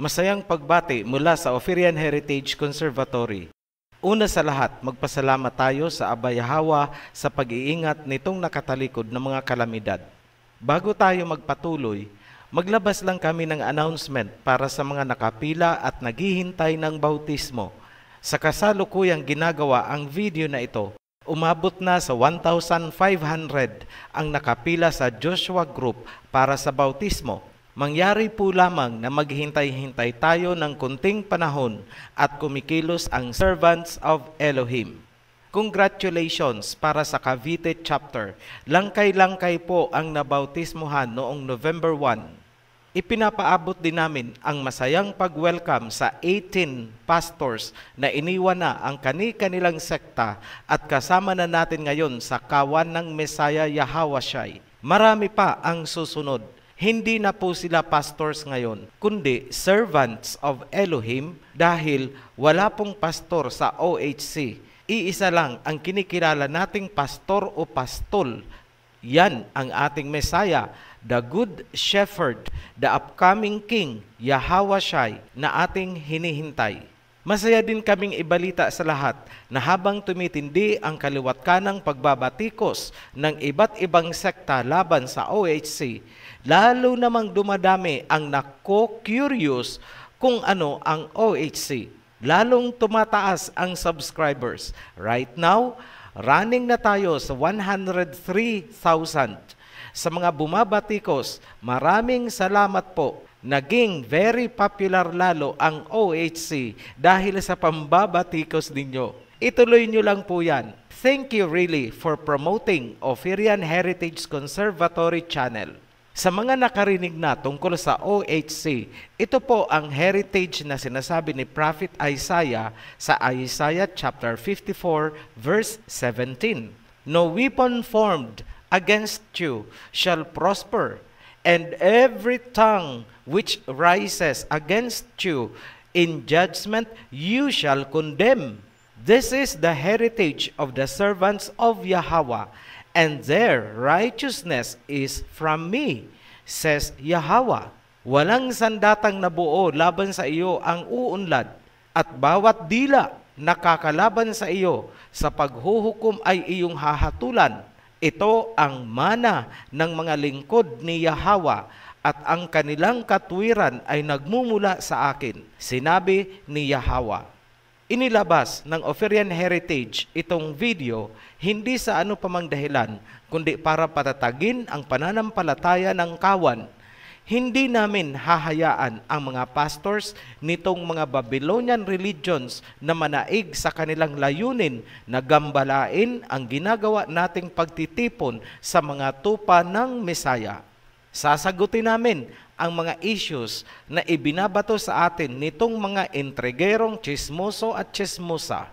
Masayang pagbati mula sa Ophirian Heritage Conservatory. Una sa lahat, magpasalamat tayo sa Aba Yahweh sa pag-iingat nitong nakatalikod ng mga kalamidad. Bago tayo magpatuloy, maglabas lang kami ng announcement para sa mga nakapila at naghihintay ng bautismo. Sa kasalukuyang ginagawa ang video na ito, umabot na sa 1,500 ang nakapila sa Joshua Group para sa bautismo. Mangyari po lamang na maghintay-hintay tayo ng kunting panahon at kumikilos ang Servants of Elohim. Congratulations para sa Cavite chapter. Langkay-langkay po ang nabautismuhan noong November 1. Ipinapaabot din namin ang masayang pag-welcome sa 18 pastors na iniwan na ang kani-kanilang sekta at kasama na natin ngayon sa kawan ng Messiah Yahawashai. Marami pa ang susunod. Hindi na po sila pastors ngayon, kundi servants of Elohim dahil wala pong pastor sa OHC. Iisa lang ang kinikilala nating pastor o pastol. Yan ang ating Messiah, the Good Shepherd, the upcoming King, Yahawashai, na ating hinihintay. Masaya din kaming ibalita sa lahat na habang tumitindi ang kaliwat kanang pagbabatikos ng iba't ibang sekta laban sa OHC, lalo namang dumadami ang nako-curious kung ano ang OHC. Lalong tumataas ang subscribers. Right now, running na tayo sa 103,000. Sa mga bumabatikos, maraming salamat po. Naging very popular lalo ang OHC dahil sa pambabatikos ninyo. Ituloy nyo lang po yan. Thank you really for promoting Ophirian Heritage Conservatory Channel. Sa mga nakarinig na tungkol sa OHC, ito po ang heritage na sinasabi ni Prophet Isaiah sa Isaiah chapter 54 verse 17. No weapon formed against you shall prosper, and every tongue which rises against you in judgment you shall condemn. This is the heritage of the servants of Yahweh, and their righteousness is from me, says Yahweh. Walang sandatang nabuo laban sa iyo ang uunlad, at bawat dila nakakalaban sa iyo sa paghuhukom ay iyong hahatulan. Ito ang mana ng mga lingkod ni Yahweh, at ang kanilang katwiran ay nagmumula sa akin, sinabi ni Yahweh. Inilabas ng Ophirian Heritage itong video hindi sa ano pamang dahilan, kundi para patatagin ang pananampalataya ng kawan. Hindi namin hahayaan ang mga pastors nitong mga Babylonian religions na manaig sa kanilang layunin na gambalain ang ginagawa nating pagtitipon sa mga tupa ng Messiah. Sasagutin namin ang mga issues na ibinabato sa atin nitong mga entregerong chismoso at chismosa.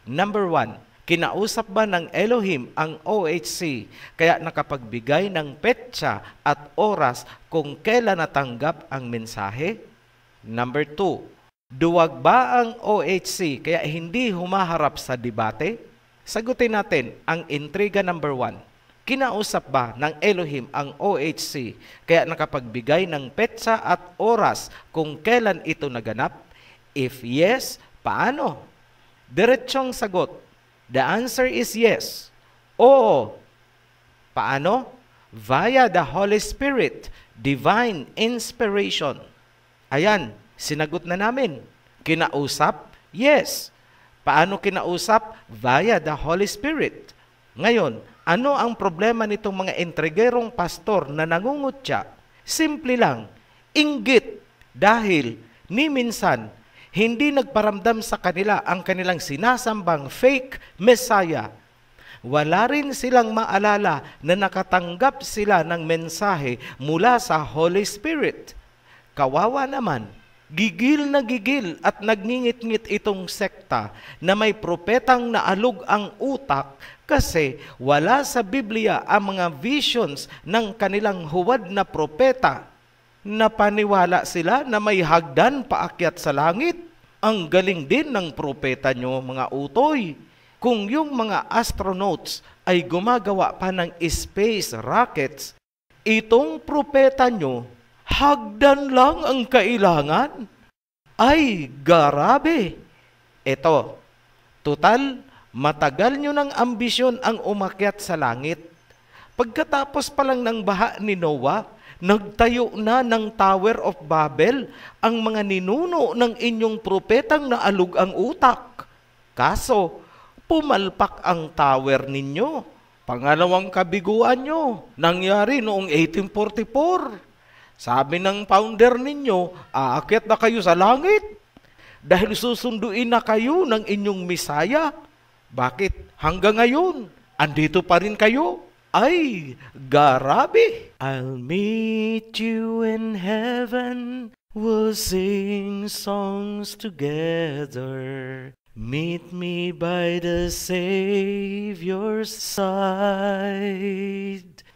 Number 1, kinausap ba ng Elohim ang OHC kaya nakapagbigay ng petsa at oras kung kailan natanggap ang mensahe? Number 2, Duwag ba ang OHC kaya hindi humaharap sa debate? Sagutin natin ang intriga number 1. Kinausap ba ng Elohim ang OHC kaya nakapagbigay ng petsa at oras kung kailan ito naganap? If yes, paano? Diretsong sagot. The answer is yes. Oo. Paano? Via the Holy Spirit, divine inspiration. Ayan, sinagot na namin. Kinausap? Yes. Paano kinausap? Via the Holy Spirit. Ngayon, ano ang problema nitong mga intrigerong pastor na nangungutya? Simple lang, inggit. Dahil ni minsan, hindi nagparamdam sa kanila ang kanilang sinasambang fake Messiah. Wala rin silang maalala na nakatanggap sila ng mensahe mula sa Holy Spirit. Kawawa naman, gigil na gigil at nagngingit-ngit itong sekta na may propetang naalog ang utak kasi wala sa Biblia ang mga visions ng kanilang huwad na propeta. Napaniwala sila na may hagdan paakyat sa langit. Ang galing din ng propeta nyo, mga utoy. Kung yung mga astronauts ay gumagawa pa ng space rockets, itong propeta nyo, hagdan lang ang kailangan. Ay, garabe. Ito, total, matagal nyo ng ambisyon ang umakyat sa langit. Pagkatapos pa lang ng baha ni Noah, nagtayo na ng Tower of Babel ang mga ninuno ng inyong propetang naalog ang utak. Kaso, pumalpak ang tower ninyo. Pangalawang kabiguan nyo, nangyari noong 1844. Sabi ng founder ninyo, aakyat na kayo sa langit dahil susunduin na kayo ng inyong Misaya. Bakit? Hanggang ngayon, andito pa rin kayo? Ay, garabe! I'll meet you in heaven, we'll sing songs together. Meet me by the Savior's side.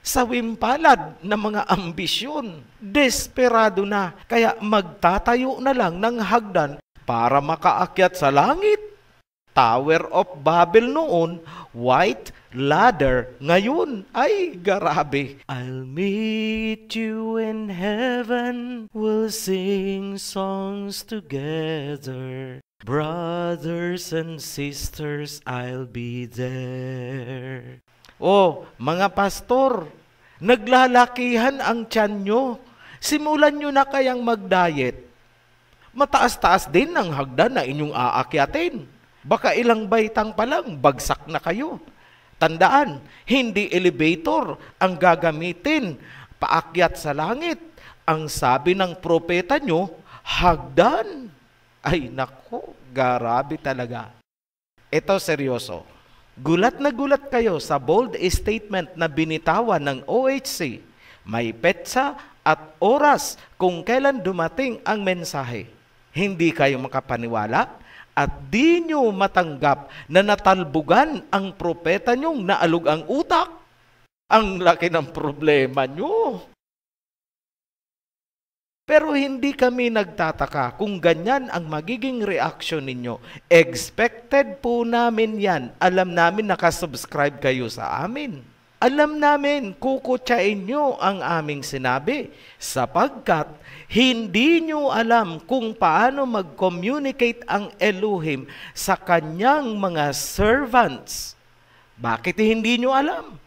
Sawimpalad na mga ambisyon, desperado na, kaya magtatayo na lang ng hagdan para makaakyat sa langit. Tower of Babel noon, white ladder ngayon. Ay, garabe. I'll meet you in heaven, we'll sing songs together. Brothers and sisters, I'll be there. Oh, mga pastor, naglalakihan ang tiyan nyo. Simulan nyo na kayang mag-diet. Mataas-taas din ang hagdan na inyong aakyatin. Baka ilang baitang pa lang, bagsak na kayo. Tandaan, hindi elevator ang gagamitin paakyat sa langit. Ang sabi ng propeta nyo, hagdan. Ay nako, garabi talaga. Ito seryoso. Gulat na gulat kayo sa bold statement na binitawan ng OHC. May petsa at oras kung kailan dumating ang mensahe. Hindi kayo makapaniwala at di nyo matanggap na natalbugan ang propeta nyong naalog ang utak. Ang laki ng problema nyo. Pero hindi kami nagtataka kung ganyan ang magiging reaksyon ninyo. Expected po namin yan. Alam namin nakasubscribe kayo sa amin. Alam namin kukutsain nyo ang aming sinabi sapagkat hindi nyo alam kung paano mag-communicate ang Elohim sa kanyang mga servants. Bakit hindi nyo alam?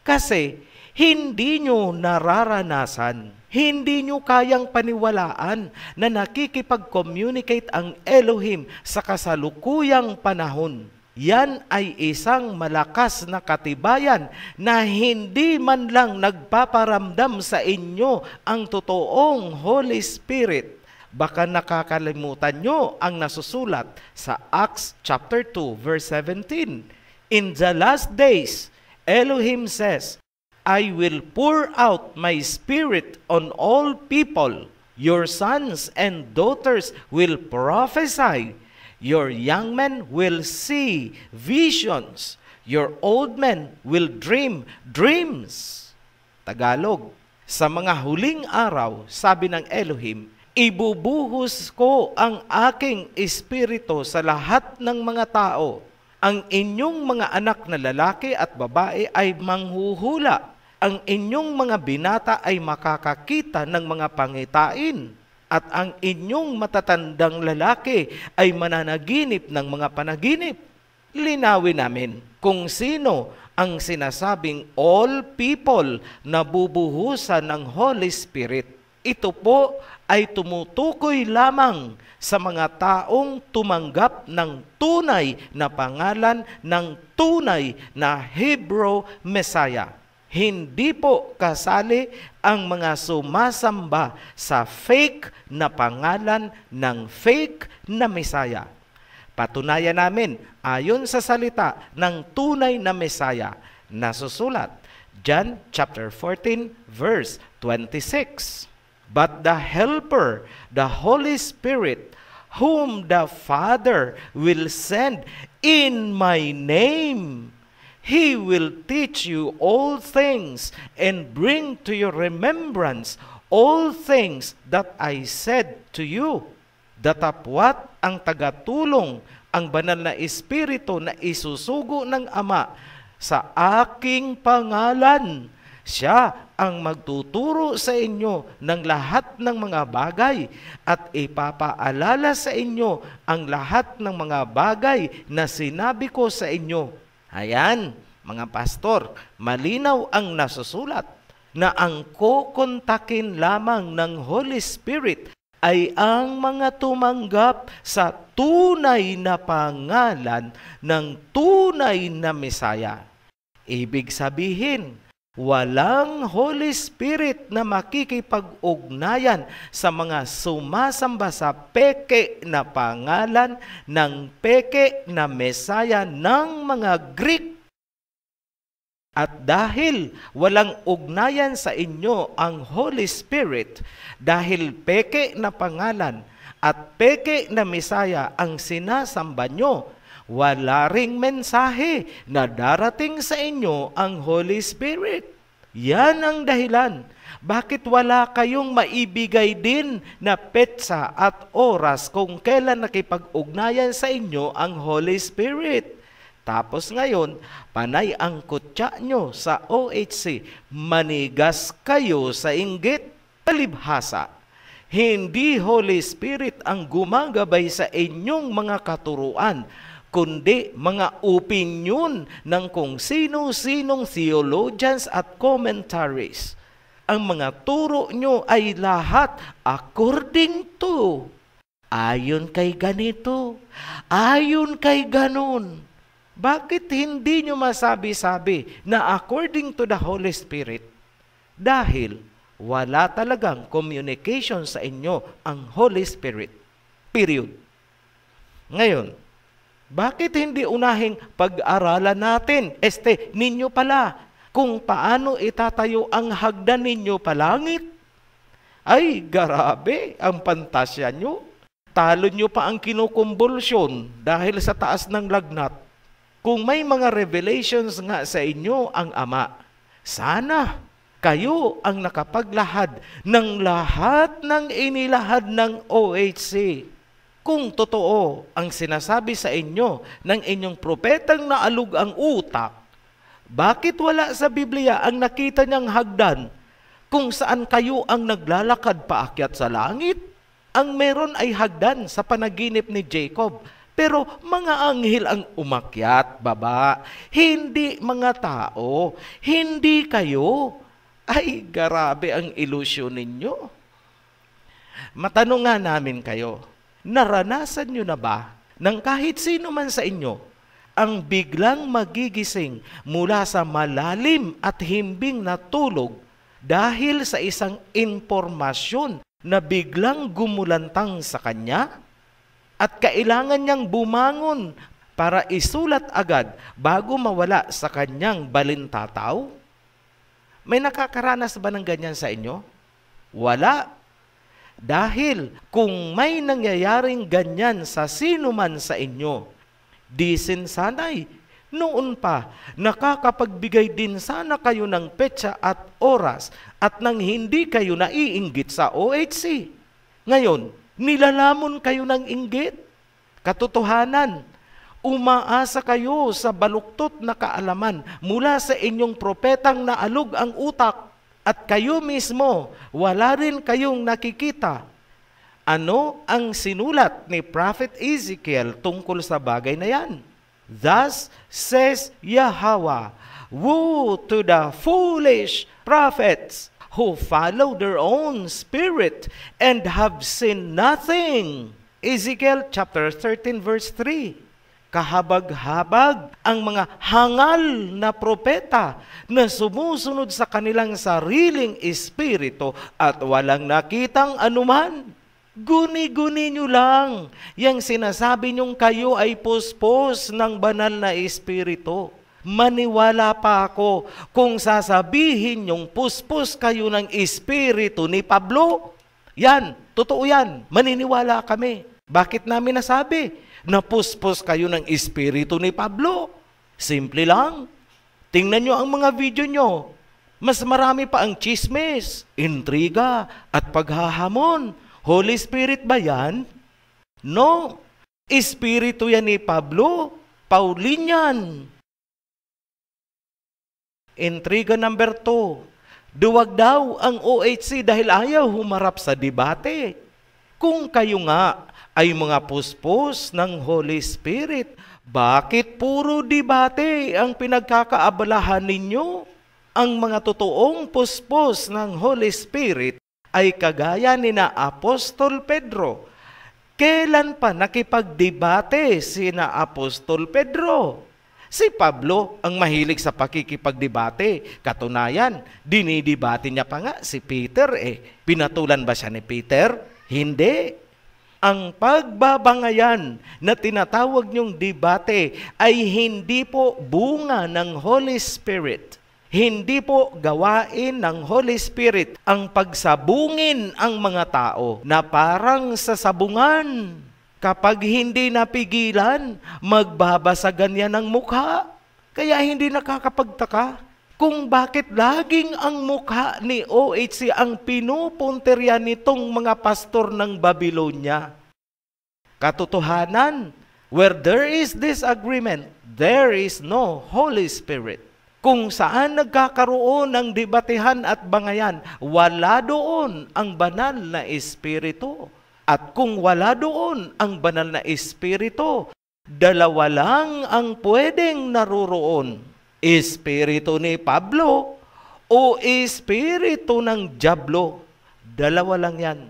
Kasi hindi nyo nararanasan, hindi nyo kayang paniwalaan na nakikipag-communicate ang Elohim sa kasalukuyang panahon. Yan ay isang malakas na katibayan na hindi man lang nagpaparamdam sa inyo ang totoong Holy Spirit. Baka nakakalimutan nyo ang nasusulat sa Acts chapter 2 verse 17. In the last days, Elohim says, I will pour out my spirit on all people. Your sons and daughters will prophesy. Your young men will see visions. Your old men will dream dreams. Tagalog, sa mga huling araw, sabi ng Elohim, Ibubuhos ko ang aking espiritu sa lahat ng mga tao. Ang inyong mga anak na lalaki at babae ay manghuhula. Ang inyong mga binata ay makakakita ng mga pangitain. At ang inyong matatandang lalaki ay mananaginip ng mga panaginip. Linawin namin kung sino ang sinasabing all people na bubuhusan ng Holy Spirit. Ito po ay tumutukoy lamang sa mga taong tumanggap ng tunay na pangalan ng tunay na Hebrew Messiah. Hindi po kasali ang mga sumasamba sa fake na pangalan ng fake na Messiah. Patunayan namin ayon sa salita ng tunay na Messiah na susulat, John chapter 14 verse 26. But the Helper, the Holy Spirit, whom the Father will send in my name, He will teach you all things and bring to your remembrance all things that I said to you. Datapwat ang tagatulong, ang banal na Espiritu na isusugo ng Ama sa aking pangalan. Siya ang magtuturo sa inyo ng lahat ng mga bagay at ipapaalala sa inyo ang lahat ng mga bagay na sinabi ko sa inyo. Ayan, mga pastor, malinaw ang nasusulat na ang kukontakin lamang ng Holy Spirit ay ang mga tumanggap sa tunay na pangalan ng tunay na Messiah. Ibig sabihin, walang Holy Spirit na makikipag-ugnayan sa mga sumasamba sa peke na pangalan ng peke na Messiah ng mga Greek. At dahil walang ugnayan sa inyo ang Holy Spirit, dahil peke na pangalan at peke na Messiah ang sinasamba nyo, wala ring mensahe na darating sa inyo ang Holy Spirit. Yan ang dahilan. Bakit wala kayong maibigay din na petsa at oras kung kailan nakipag-ugnayan sa inyo ang Holy Spirit? Tapos ngayon, panay ang kutya nyo sa OHC, manigas kayo sa inggit, palibhasa. Hindi Holy Spirit ang gumagabay sa inyong mga katuruan, kundi mga opinion ng kung sino-sinong theologians at commentaries. Ang mga turo nyo ay lahat according to, ayon kay ganito, ayon kay ganon. Bakit hindi nyo masabi-sabi na according to the Holy Spirit? Dahil wala talagang communication sa inyo ang Holy Spirit. Period. Ngayon, bakit hindi unahing pag-aralan natin, ninyo pala, kung paano itatayo ang hagdan ninyo palangit? Ay, grabe ang pantasya nyo. Talo nyo pa ang kinukumbulsyon dahil sa taas ng lagnat. Kung may mga revelations nga sa inyo ang Ama, sana kayo ang nakapaglahad ng lahat ng inilahad ng OHC. Kung totoo ang sinasabi sa inyo ng inyong propetang naalog ang utak, bakit wala sa Biblia ang nakita niyang hagdan kung saan kayo ang naglalakad paakyat sa langit? Ang meron ay hagdan sa panaginip ni Jacob. Pero mga anghel ang umakyat, baba. Hindi mga tao. Hindi kayo. Ay, grabe ang ilusyon ninyo. Matanong nga namin kayo, naranasan nyo na ba ng kahit sino man sa inyo ang biglang magigising mula sa malalim at himbing na tulog dahil sa isang impormasyon na biglang gumulantang sa kanya? At kailangan niyang bumangon para isulat agad bago mawala sa kanyang balintataw? May nakakaranas ba ng ganyan sa inyo? Wala. Dahil kung may nangyayaring ganyan sa sino man sa inyo, di sinsanay, noon pa, nakakapagbigay din sana kayo ng petsa at oras at nang hindi kayo naiinggit sa OHC. Ngayon, nilalamon kayo ng inggit, katotohanan. Umaasa kayo sa baluktot na kaalaman mula sa inyong propetang naalog ang utak at kayo mismo, wala rin kayong nakikita. Ano ang sinulat ni Prophet Ezekiel tungkol sa bagay na yan? Thus says Yahweh, woe to the foolish prophets who follow their own spirit and have seen nothing. Ezekiel chapter 13 verse 3. Kahabag-habag ang mga hangal na propeta na sumusunod sa kanilang sariling espiritu at walang nakitang anuman. Guni-guni nyo lang. Yang sinasabi nyong kayo ay puspos ng banal na espiritu. Maniwala pa ako kung sasabihin nyong puspos kayo ng espiritu ni Pablo. Yan, totoo yan. Maniniwala kami. Bakit namin nasabi? Napuspos kayo ng espiritu ni Pablo. Simple lang. Tingnan nyo ang mga video nyo. Mas marami pa ang chismis, intriga, at paghahamon. Holy Spirit ba yan? No. Espiritu yan ni Pablo. Paulinian. Intriga number 2. Duwag daw ang OHC dahil ayaw humarap sa debate. Kung kayo nga ay mga puspos ng Holy Spirit, bakit puro debate ang pinagkakaabalahan ninyo? Ang mga totoong puspos ng Holy Spirit ay kagaya ni na Apostol Pedro. Kailan pa nakipagdebate sina Apostol Pedro? Si Pablo ang mahilig sa pakikipagdebate. Katunayan, dinidebate niya pa nga si Peter. Pinatulan ba siya ni Peter? Hindi. Ang pagbabangayan na tinatawag niyong debate ay hindi po bunga ng Holy Spirit. Hindi po gawain ng Holy Spirit ang pagsabungin ang mga tao na parang sa sabungan. Kapag hindi napigilan, magbabasagan yan ng mukha. Kaya hindi nakakapagtaka kung bakit laging ang mukha ni OHC ang pinupunterya nitong mga pastor ng Babylonia. Katotohanan, where there is disagreement, there is no Holy Spirit. Kung saan nagkakaroon ng debatehan at bangayan, wala doon ang banal na espiritu. At kung wala doon ang banal na espiritu, dalawa lang ang pwedeng naroroon. Espiritu ni Pablo o espiritu ng dyablo. Dalawa lang yan.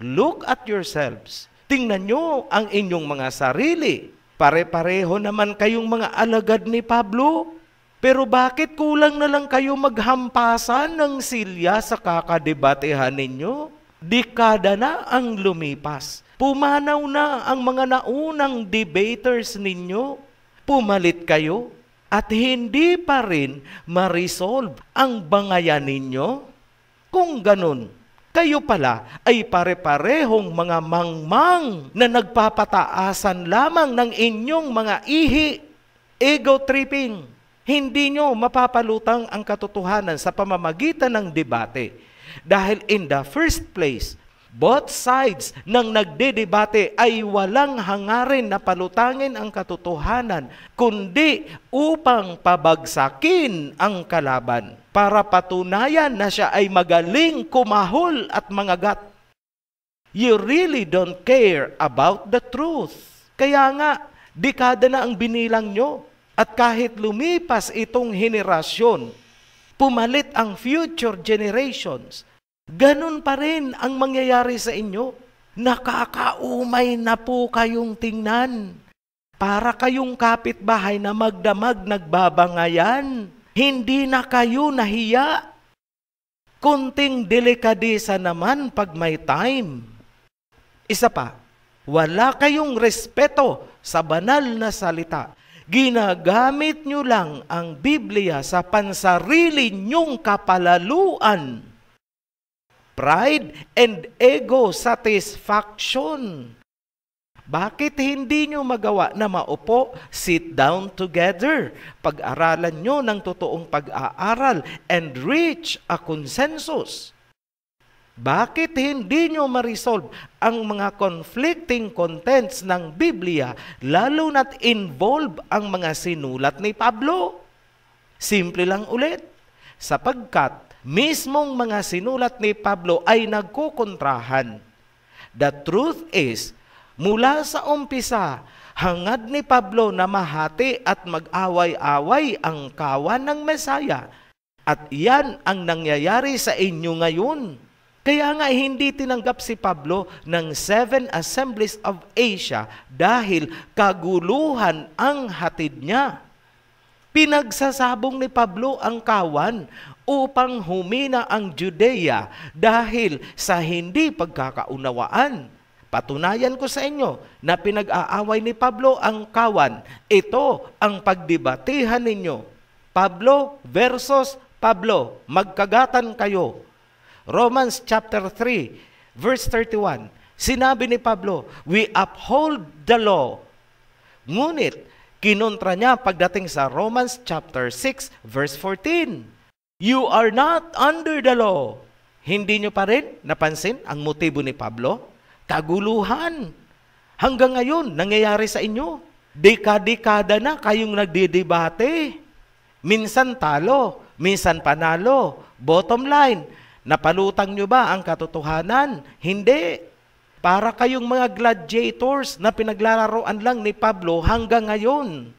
Look at yourselves. Tingnan nyo ang inyong mga sarili. Pare-pareho naman kayong mga alagad ni Pablo. Pero bakit kulang na lang kayo maghampasan ng silya sa kakadebatehan ninyo? Dekada na ang lumipas. Pumanaw na ang mga naunang debaters ninyo. Pumalit kayo. At hindi pa rin ma-resolve ang bangayan ninyo? Kung ganun, kayo pala ay pare-parehong mga mangmang na nagpapataasan lamang ng inyong mga ihi. Ego tripping. Hindi nyo mapapalutang ang katotohanan sa pamamagitan ng debate. Dahil in the first place, both sides ng nagdedebate ay walang hangarin na palutangin ang katotohanan, kundi upang pabagsakin ang kalaban para patunayan na siya ay magaling kumahol at mangagat. You really don't care about the truth. Kaya nga, dekada na ang binilang nyo. At kahit lumipas itong henerasyon, pumalit ang future generations, ganun pa rin ang mangyayari sa inyo. Nakakaumay na po kayong tingnan. Para kayong kapitbahay na magdamag nagbabangayan. Hindi na kayo nahiya. Kunting delikadesa naman pag may time. Isa pa, wala kayong respeto sa banal na salita. Ginagamit nyo lang ang Biblia sa pansarili nyong kapalaluan. Pride and ego satisfaction. Bakit hindi nyo magawa na maupo, sit down together, pag-aralan nyo ng totoong pag-aaral, and reach a consensus? Bakit hindi nyo ma-resolve ang mga conflicting contents ng Biblia, lalo na't involve ang mga sinulat ni Pablo? Simple lang ulit, sapagkat mismong mga sinulat ni Pablo ay nagkukontrahan. The truth is, mula sa umpisa, hangad ni Pablo na mahati at mag-away-away ang kawan ng Mesaya. At yan ang nangyayari sa inyo ngayon. Kaya nga hindi tinanggap si Pablo ng 7 Assemblies of Asia dahil kaguluhan ang hatid niya. Pinagsasabong ni Pablo ang kawan upang humina ang Judea dahil sa hindi pagkakaunawaan. Patunayan ko sa inyo na pinag-aaway ni Pablo ang kawan. Ito ang pagdebatehan ninyo. Pablo versus Pablo, magkagatan kayo. Romans chapter 3, verse 31. Sinabi ni Pablo, we uphold the law. Ngunit, kinontra niya pagdating sa Romans chapter 6, verse 14. You are not under the law. Hindi nyo pa rin napansin ang motibo ni Pablo? Kaguluhan. Hanggang ngayon, nangyayari sa inyo. Dekada-dekada na kayong nagdidebate. Minsan talo, minsan panalo. Bottom line, napalutang nyo ba ang katotohanan? Hindi. Para kayong mga gladiators na pinaglalaroan lang ni Pablo hanggang ngayon.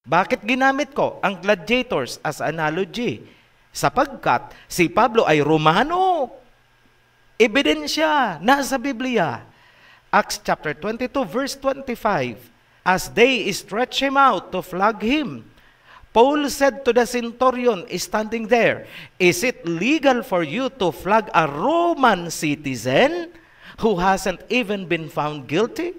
Bakit ginamit ko ang gladiators as analogy? Sapagkat si Pablo ay Romano. Ebidensya, nasa Biblia. Acts chapter 22 verse 25. As they stretch him out to flog him, Paul said to the centurion standing there, is it legal for you to flog a Roman citizen who hasn't even been found guilty?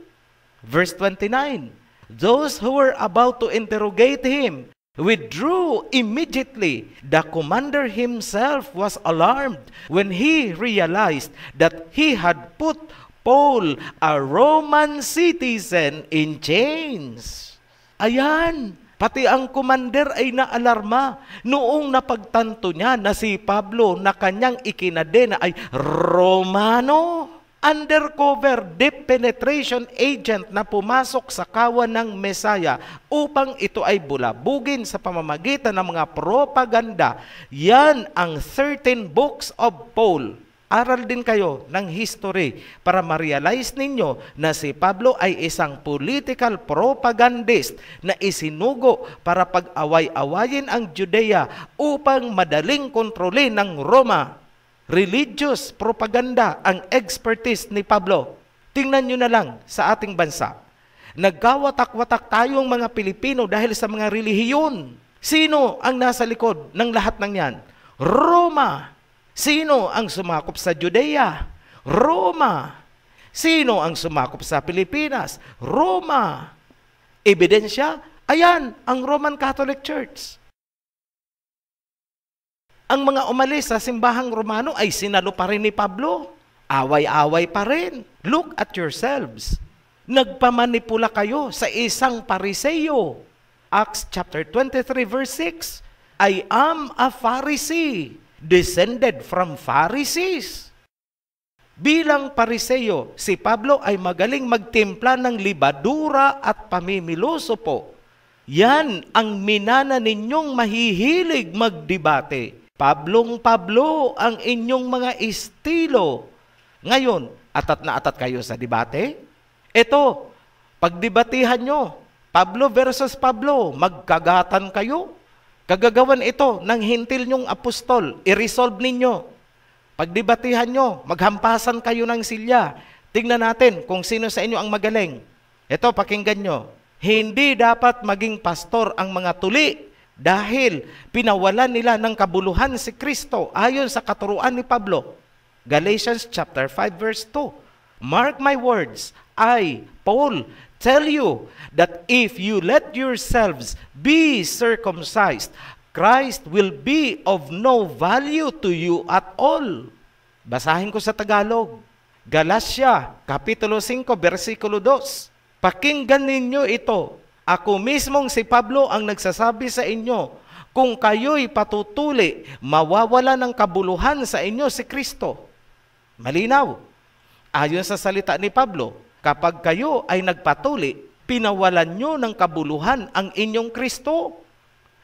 Verse 29, those who were about to interrogate him withdrew immediately. The commander himself was alarmed when he realized that he had put Paul, a Roman citizen, in chains. Ayan. Pati ang commander ay naalarma noong napagtanto niya na si Pablo na kanyang ikinadena ay Romano. Undercover deep penetration agent na pumasok sa kawan ng Mesaya upang ito ay bulabugin sa pamamagitan ng mga propaganda. Yan ang 13 books of Paul. Aral din kayo ng history para ma-realize ninyo na si Pablo ay isang political propagandist na isinugo para pag-away-awayin ang Judea upang madaling kontrolin ng Roma. Religious propaganda ang expertise ni Pablo. Tingnan nyo na lang sa ating bansa. Nagkawatak-watak tayong mga Pilipino dahil sa mga relihiyon. Sino ang nasa likod ng lahat ng yan? Roma. Sino ang sumakop sa Judea? Roma. Sino ang sumakop sa Pilipinas? Roma. Ebidensya? Ayan, ang Roman Catholic Church. Ang mga umalis sa simbahang Romano ay sinalo pa rin ni Pablo. Away-away pa rin. Look at yourselves. Nagpamanipula kayo sa isang Pariseo. Acts chapter 23 verse 6. I am a Pharisee, descended from Pharisees. Bilang Pariseo, si Pablo ay magaling magtimpla ng libadura at pamimiloso po. Yan ang minana ninyong mahihilig magdebate. Pablong-Pablo ang inyong mga estilo. Ngayon, atat na atat kayo sa debate? Ito, pagdebatehan nyo, Pablo versus Pablo, magkagatan kayo. Kagagawan ito ng hintil nyong apostol, i-resolve ninyo. Pagdebatehan nyo, maghampasan kayo ng silya. Tingnan natin kung sino sa inyo ang magaling. Ito, pakinggan nyo. Hindi dapat maging pastor ang mga tuli dahil pinawalan nila ng kabuluhan si Kristo ayon sa katuruan ni Pablo. Galatians chapter 5 verse 2. Mark my words, I, Paul, tell you that if you let yourselves be circumcised, Christ will be of no value to you at all. Basahin ko sa Tagalog. Galatia, Kapitulo 5, versikulo 2. Pakinggan ninyo ito. Ako mismong si Pablo ang nagsasabi sa inyo, kung kayo'y patutuli, mawawala ng kabuluhan sa inyo si Kristo. Malinaw. Ayon sa salita ni Pablo, kapag kayo ay nagpatuli, pinawalan nyo ng kabuluhan ang inyong Kristo.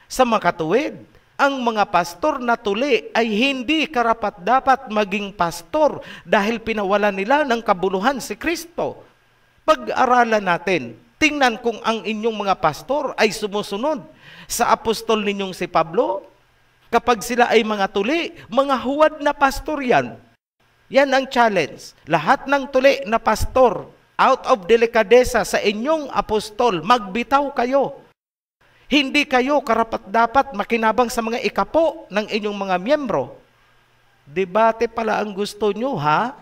Sa makatuwid, ang mga pastor na tuli ay hindi karapat-dapat maging pastor dahil pinawalan nila ng kabuluhan si Kristo. Pag-aralan natin, tingnan kung ang inyong mga pastor ay sumusunod sa apostol ninyong si Pablo. Kapag sila ay mga tuli, mga huwad na pastor yan. Yan ang challenge. Lahat ng tuli na pastor, out of delikadesa sa inyong apostol, magbitaw kayo. Hindi kayo karapat-dapat makinabang sa mga ikapo ng inyong mga miyembro. Debate pala ang gusto nyo, ha?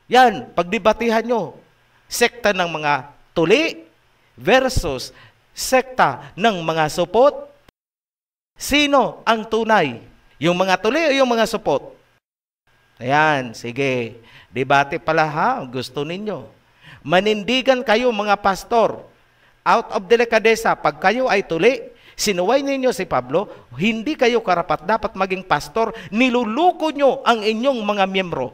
Yan, pagdebatihan nyo. Sekta ng mga tuli versus sekta ng mga supot. Sino ang tunay? Yung mga tuli o yung mga supot? Ayan, sige. Debate pala, ha? Gusto ninyo. Manindigan kayo mga pastor. Out of delikadesa, pag kayo ay tuli, sinuway ninyo si Pablo, hindi kayo karapat-dapat maging pastor, niluluko nyo ang inyong mga miyembro.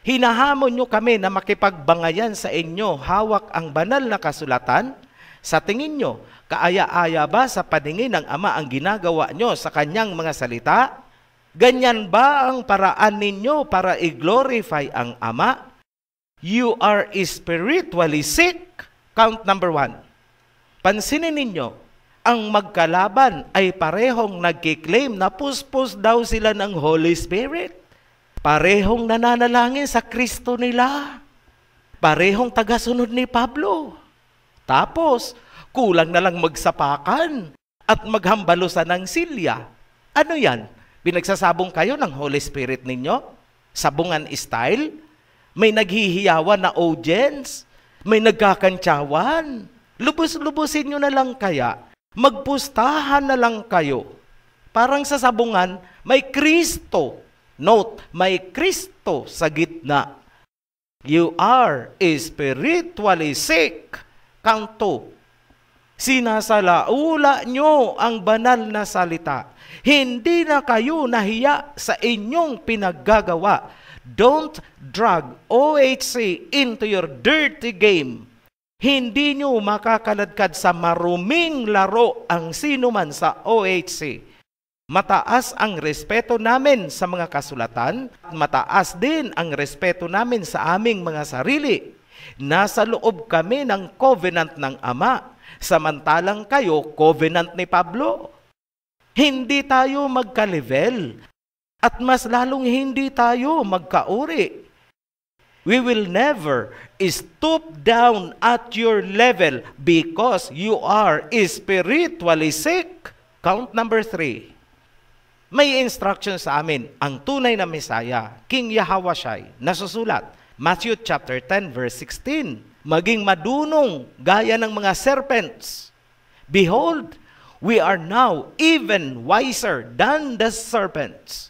Hinahamon nyo kami na makipagbangayan sa inyo, hawak ang banal na kasulatan. Sa tingin nyo, kaaya-aya ba sa paningin ng Ama ang ginagawa nyo sa kanyang mga salita? Ganyan ba ang paraan ninyo para i-glorify ang Ama? You are spiritually sick. Count number 1. Pansinin ninyo, ang magkalaban ay parehong nagkiklaim na puspos daw sila ng Holy Spirit. Parehong nananalangin sa Kristo nila. Parehong tagasunod ni Pablo. Tapos, kulang na lang magsapakan at maghambalusan ng silya. Ano yan? Pinagsasabong kayo ng Holy Spirit ninyo? Sabungan style? May naghihiyawan na audience? May nagkakantsawan? Lubos-lubusin nyo na lang kaya. Magpustahan na lang kayo. Parang sa sabungan, may Kristo. Note, may Kristo sa gitna. You are spiritually sick. Count 2. Sinasalaula nyo ang banal na salita. Hindi na kayo nahiya sa inyong pinaggagawa. Don't drag OHC into your dirty game. Hindi nyo makakaladkad sa maruming laro ang sino man sa OHC. Mataas ang respeto namin sa mga kasulatan, mataas din ang respeto namin sa aming mga sarili. Nasa loob kami ng covenant ng Ama, samantalang kayo covenant ni Pablo. Hindi tayo magka-level at mas lalong hindi tayo magkauri. We will never stoop down at your level because you are spiritually sick. Count number 3. May instruction sa amin, ang tunay na Messiah, King Yahawashai, nasusulat, Matthew chapter 10 verse 16, maging madunong gaya ng mga serpents. Behold, we are now even wiser than the serpents.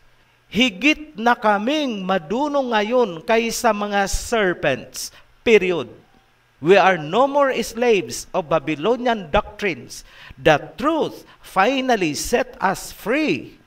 Higit na kaming madunong ngayon kaysa mga serpents. Period. We are no more slaves of Babylonian doctrines. The truth finally set us free.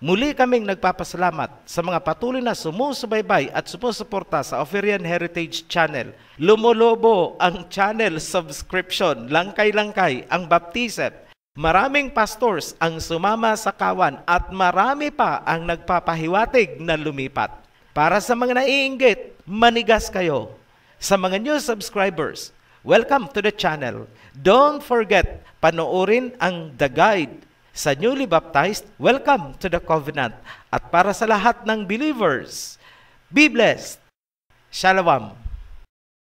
Muli kaming nagpapasalamat sa mga patuloy na sumusubaybay at sumusuporta sa Oferian Heritage Channel. Lumulobo ang channel subscription, langkay-langkay ang baptism. Maraming pastors ang sumama sa kawan at marami pa ang nagpapahiwatig na lumipat. Para sa mga naiinggit, manigas kayo. Sa mga new subscribers, welcome to the channel. Don't forget, panoorin ang The Guide. Sa newly baptized, welcome to the covenant. At para sa lahat ng believers, be blessed. Shalom.